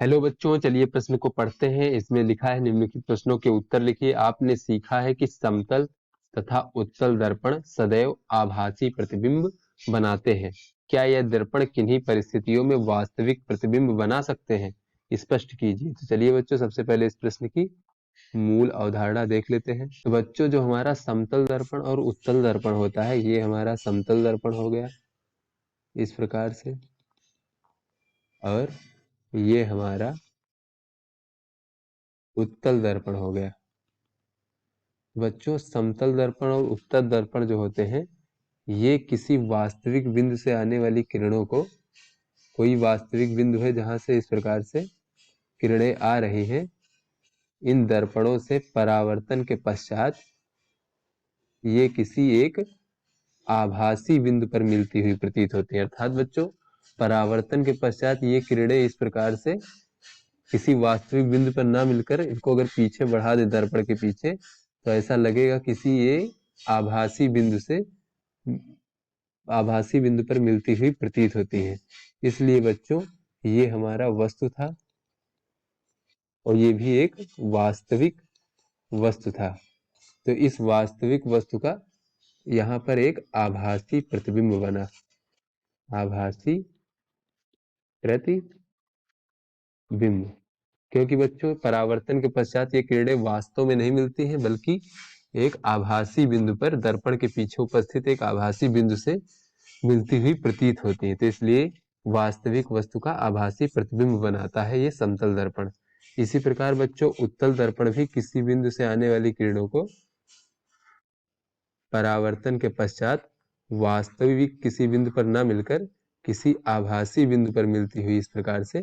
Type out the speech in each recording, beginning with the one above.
Hello बच्चों, चलिए प्रश्न को पढ़ते हैं। इसमें लिखा है निम्नलिखित प्रश्नों के उत्तर लिखिए। आपने सीखा है कि समतल तथा उत्तल दर्पण सदैव आभासी प्रतिबिंब बनाते हैं। क्या यह दर्पण किन्हीं परिस्थितियों में वास्तविक प्रतिबिंब बना सकते हैं? स्पष्ट कीजिए। तो चलिए बच्चों, सबसे पहले इस प्रश्न की मूल अवधारणा देख लेते हैं। तो बच्चों, जो हमारा समतल दर्पण और उत्तल दर्पण होता है, ये हमारा समतल दर्पण हो गया इस प्रकार से, और ये हमारा उत्तल दर्पण हो गया। बच्चों, समतल दर्पण और उत्तल दर्पण जो होते हैं, ये किसी वास्तविक बिंदु से आने वाली किरणों को, कोई वास्तविक बिंदु है जहां से इस प्रकार से किरणें आ रही हैं, इन दर्पणों से परावर्तन के पश्चात ये किसी एक आभासी बिंदु पर मिलती हुई प्रतीत होती है। अर्थात बच्चों, परावर्तन के पश्चात ये किरणें इस प्रकार से किसी वास्तविक बिंदु पर ना मिलकर, इनको अगर पीछे बढ़ा दे दर्पण के पीछे, तो ऐसा लगेगा किसी ये आभासी बिंदु से, आभासी बिंदु पर मिलती हुई प्रतीत होती है। इसलिए बच्चों, ये हमारा वस्तु था और ये भी एक वास्तविक वस्तु था। तो इस वास्तविक वस्तु का यहाँ पर एक आभासी प्रतिबिंब बना, आभासी प्रतिबिंब। क्योंकि बच्चों, परावर्तन के पश्चात ये किरणें वास्तव में नहीं मिलती हैं, बल्कि एक आभासी बिंदु पर, दर्पण के पीछे उपस्थित एक आभासी बिंदु से मिलती हुई प्रतीत होती है। तो इसलिए वास्तविक वस्तु का आभासी प्रतिबिंब बनाता है ये समतल दर्पण। इसी प्रकार बच्चों, उत्तल दर्पण भी किसी बिंदु से आने वाली किरणों को परावर्तन के पश्चात वास्तविक किसी बिंदु पर न मिलकर किसी आभासी बिंदु पर मिलती हुई इस प्रकार से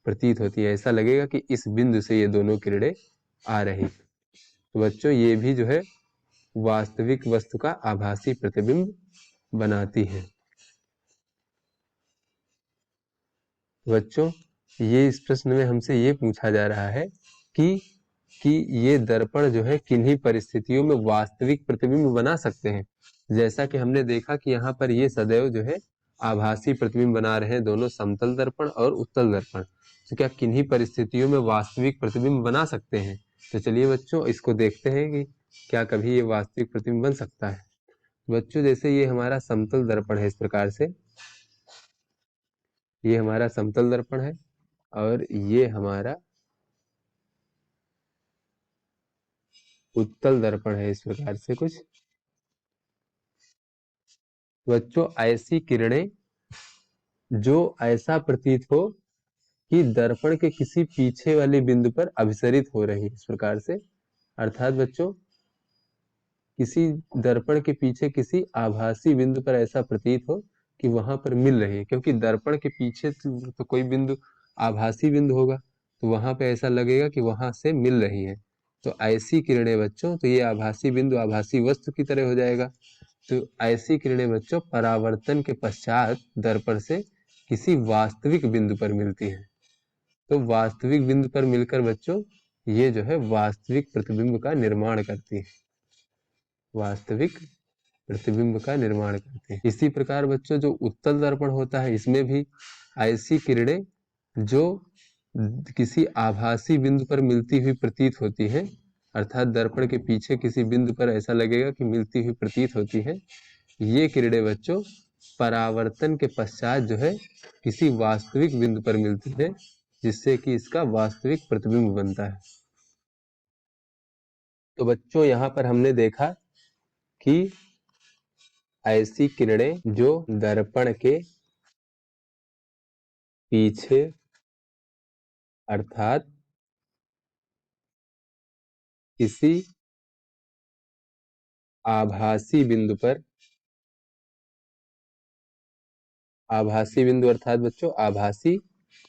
प्रतीत होती है। ऐसा लगेगा कि इस बिंदु से ये दोनों किरणें आ रही। तो बच्चों, ये भी जो है वास्तविक वस्तु का आभासी प्रतिबिंब बनाती है। बच्चों, ये इस प्रश्न में हमसे ये पूछा जा रहा है कि ये दर्पण जो है किन्हीं परिस्थितियों में वास्तविक प्रतिबिंब बना सकते हैं। जैसा कि हमने देखा कि यहाँ पर ये सदैव जो है आभासी प्रतिबिंब बना रहे हैं, दोनों समतल दर्पण और उत्तल दर्पण। तो क्या किन्हीं परिस्थितियों में वास्तविक प्रतिबिंब बना सकते हैं? तो चलिए बच्चों, इसको देखते हैं कि क्या कभी ये वास्तविक प्रतिबिंब बन सकता है। बच्चों, जैसे ये हमारा समतल दर्पण है, इस प्रकार से ये हमारा समतल दर्पण है और ये हमारा उत्तल दर्पण है, इस प्रकार से कुछ। बच्चों, ऐसी किरणें जो ऐसा प्रतीत हो कि दर्पण के किसी पीछे वाले बिंदु पर अभिसरित हो रही, इस प्रकार से। अर्थात बच्चों, किसी दर्पण के पीछे किसी आभासी बिंदु पर ऐसा प्रतीत हो कि वहां पर मिल रही है, क्योंकि दर्पण के पीछे तो कोई बिंदु आभासी बिंदु होगा, तो वहां पे ऐसा लगेगा कि वहां से मिल रही है। तो ऐसी किरणें बच्चों, तो ये आभासी बिंदु आभासी वस्तु की तरह हो जाएगा। तो ऐसी किरणें बच्चों परावर्तन के पश्चात दर्पण से किसी वास्तविक बिंदु पर मिलती हैं। तो वास्तविक बिंदु पर मिलकर बच्चों ये जो है वास्तविक प्रतिबिंब का निर्माण करती है, वास्तविक प्रतिबिंब का निर्माण करते हैं। इसी प्रकार बच्चों, जो उत्तल दर्पण होता है, इसमें भी ऐसी किरणें जो किसी आभासी बिंदु पर मिलती हुई प्रतीत होती है, अर्थात दर्पण के पीछे किसी बिंदु पर ऐसा लगेगा कि मिलती हुई प्रतीत होती है, ये किरणें बच्चों परावर्तन के पश्चात जो है किसी वास्तविक बिंदु पर मिलती है, जिससे कि इसका वास्तविक प्रतिबिंब बनता है। तो बच्चों, यहाँ पर हमने देखा कि ऐसी किरणें जो दर्पण के पीछे, अर्थात किसी आभासी बिंदु पर, आभासी बिंदु अर्थात बच्चों आभासी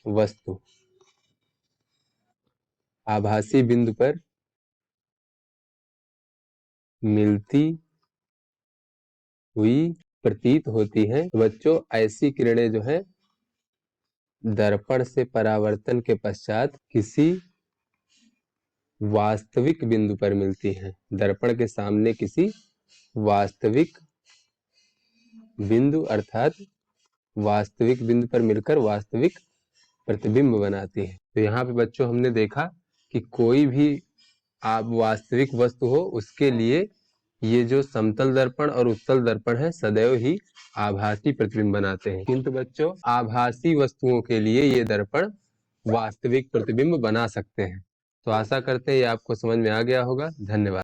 वस्तु, आभासी बिंदु पर मिलती हुई प्रतीत होती है। बच्चों, ऐसी किरणें जो है दर्पण से परावर्तन के पश्चात किसी वास्तविक बिंदु पर मिलती हैं। दर्पण के सामने किसी वास्तविक बिंदु, अर्थात वास्तविक बिंदु पर मिलकर वास्तविक प्रतिबिंब बनाती है। तो यहाँ पे बच्चों हमने देखा कि कोई भी आप वास्तविक वस्तु हो उसके लिए ये जो समतल दर्पण और उत्तल दर्पण है सदैव ही आभासी प्रतिबिंब बनाते हैं, किंतु बच्चों आभासी वस्तुओं के लिए ये दर्पण वास्तविक प्रतिबिंब बना सकते हैं। तो आशा करते हैं ये आपको समझ में आ गया होगा। धन्यवाद।